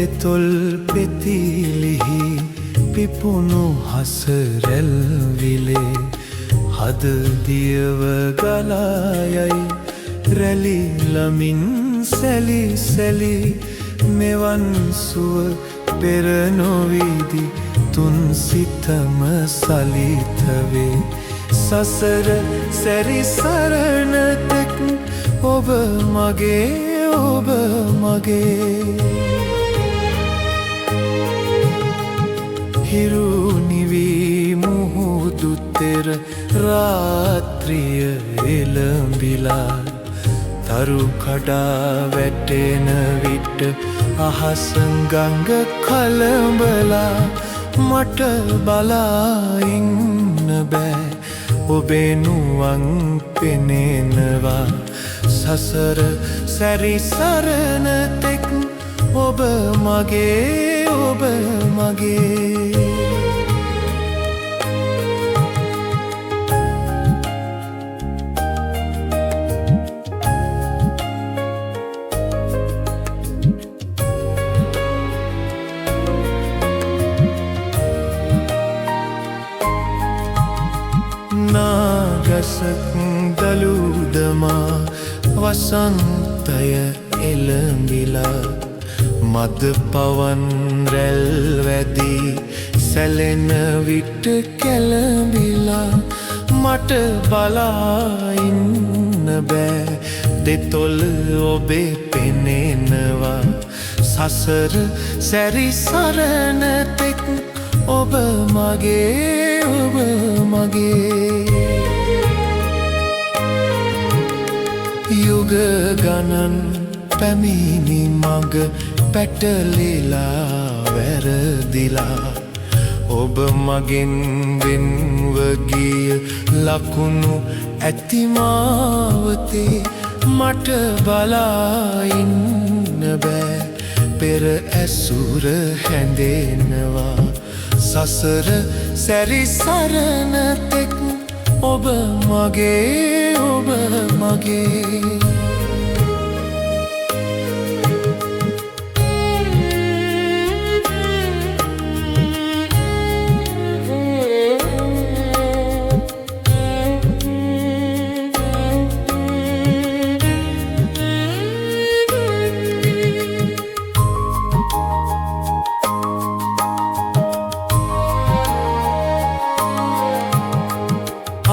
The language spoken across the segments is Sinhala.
දෙතොල් පෙතිලිහි පිපුණු හසරැල් විලේ හද දියව ගලායයි රැලි ලමින් සැලි සැලි මෙවන් සුව පෙර නොවිදි තුන් සිතම සලිතවේ සසර සැරිසරණ තෙක් ඔබ මගේ හිරු නිවී මුහුදු තෙර රාත්‍රිය එළඹිලා තරු කඩා වැටෙන විට අහස ගඟ කලඹලා මට බලා ඉන්න බෑ ඔබේ නුවන් පෙනෙනවා සසර සැරිසරණ තෙක් ඔබ මගේ නාගසක් දලුදමා වසන්තය එළඹිලා මද පවන් රැල් වැදී සැලෙන විට කැළඹිලා මට බලා ඉන්න බෑ දෙතොල් ඔබේ පෙනෙනවා සසර සැරිසරණ තෙක් ඔබ මගේ යුග ගණන් පැමිණි මඟ පැටලිලා වැරදිලා ඔබ මගෙන් වෙන්ව ගිය ලකුණු ඇති මාවතේ මට බලා ඉන්න බෑ පෙර ඇසුර හැඳෙනවා සසර සැරිසරණ තෙක් ඔබ මගේ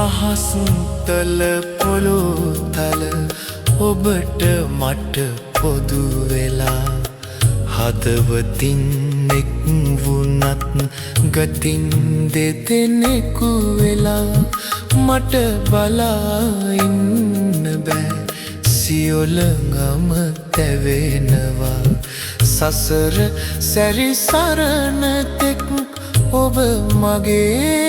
අහස්තල පොළොතල ඔබට මට පොදු වෙලා හදවතින් එක් වුණත් ගතින් දෙදෙනෙකු වෙලා මට බලා ඉන්න බෑ සියොලඟම තැවෙනවා සසර සැරිසරණ තෙක් ඔබ මගේ